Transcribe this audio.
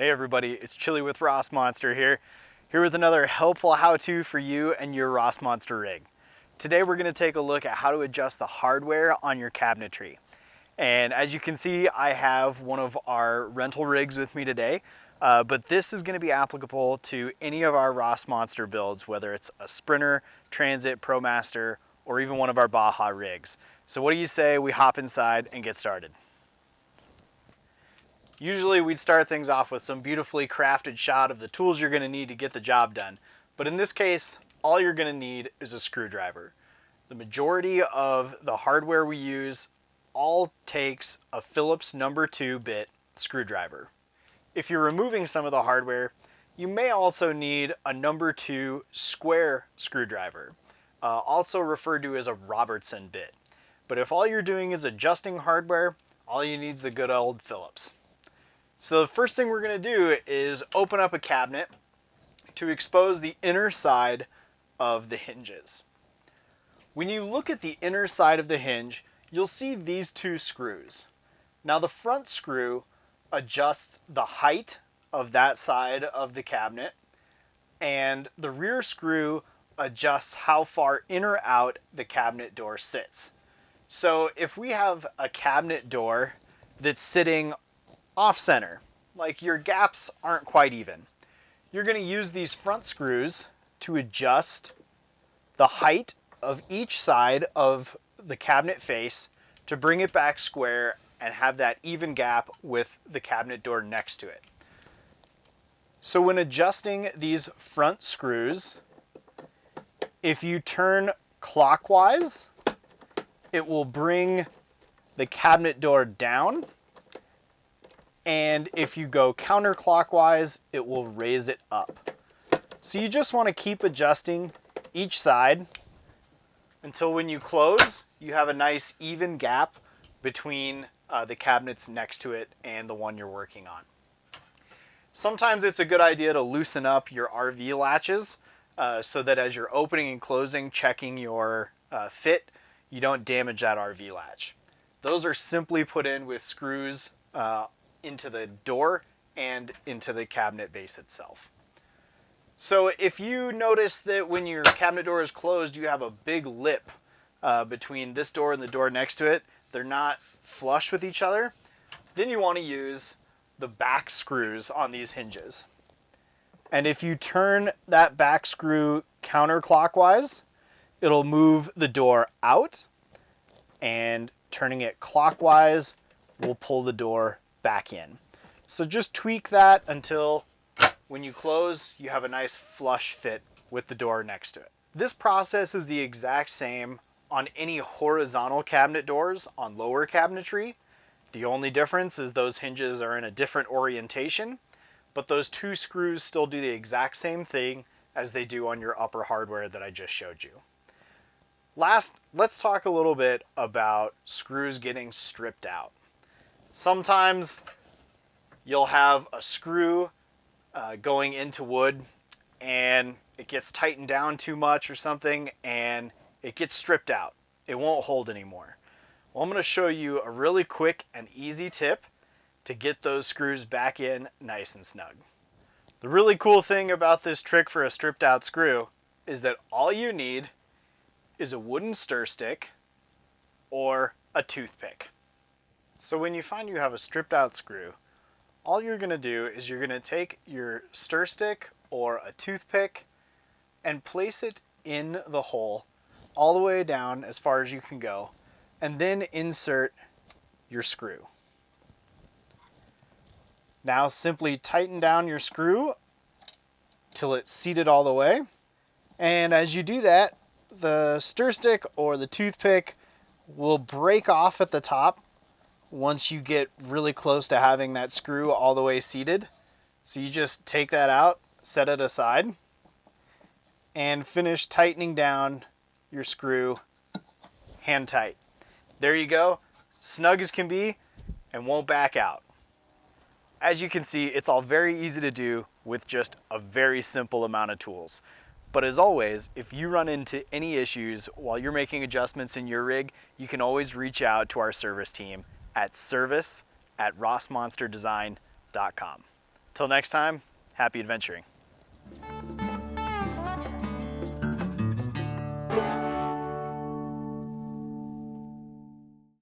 Hey everybody, it's Chili with Rossmönster here with another helpful how-to for you and your Rossmönster rig. Today we're going to take a look at how to adjust the hardware on your cabinetry. And as you can see, I have one of our rental rigs with me today, but this is going to be applicable to any of our Rossmönster builds, whether it's a Sprinter, Transit, ProMaster, or even one of our Baja rigs. So what do you say we hop inside and get started? Usually we'd start things off with some beautifully crafted shot of the tools you're going to need to get the job done. But in this case, all you're going to need is a screwdriver. The majority of the hardware we use all takes a Phillips number 2 bit screwdriver. If you're removing some of the hardware, you may also need a number 2 square screwdriver, also referred to as a Robertson bit. But if all you're doing is adjusting hardware, all you need is the good old Phillips. So the first thing we're going to do is open up a cabinet to expose the inner side of the hinges. When you look at the inner side of the hinge, you'll see these two screws. Now the front screw adjusts the height of that side of the cabinet, and the rear screw adjusts how far in or out the cabinet door sits. So if we have a cabinet door that's sitting off center, like your gaps aren't quite even, you're going to use these front screws to adjust the height of each side of the cabinet face to bring it back square and have that even gap with the cabinet door next to it. So when adjusting these front screws, if you turn clockwise, it will bring the cabinet door down. And if you go counterclockwise, it will raise it up. So you just want to keep adjusting each side until when you close, you have a nice even gap between the cabinets next to it and the one you're working on. Sometimes it's a good idea to loosen up your RV latches so that as you're opening and closing, checking your fit, you don't damage that RV latch. Those are simply put in with screws into the door and into the cabinet base itself. So if you notice that when your cabinet door is closed, you have a big lip between this door and the door next to it, they're not flush with each other, then you want to use the back screws on these hinges. And if you turn that back screw counterclockwise, it'll move the door out, and turning it clockwise will pull the door back in. So just tweak that until when you close, you have a nice flush fit with the door next to it. This process is the exact same on any horizontal cabinet doors on lower cabinetry. The only difference is those hinges are in a different orientation, but those two screws still do the exact same thing as they do on your upper hardware that I just showed you. Last, let's talk a little bit about screws getting stripped out. Sometimes you'll have a screw going into wood and it gets tightened down too much or something and it gets stripped out. It won't hold anymore. Well, I'm going to show you a really quick and easy tip to get those screws back in nice and snug. The really cool thing about this trick for a stripped out screw is that all you need is a wooden stir stick or a toothpick. So when you find you have a stripped out screw, all you're going to do is you're going to take your stir stick or a toothpick and place it in the hole all the way down as far as you can go, and then insert your screw. Now simply tighten down your screw till it's seated all the way, and as you do that, the stir stick or the toothpick will break off at the top once you get really close to having that screw all the way seated. So you just take that out, set it aside, and finish tightening down your screw hand tight. There you go, snug as can be and won't back out. As you can see, it's all very easy to do with just a very simple amount of tools. But as always, if you run into any issues while you're making adjustments in your rig, you can always reach out to our service team at service@rossmonsterdesign.com. Till next time, happy adventuring.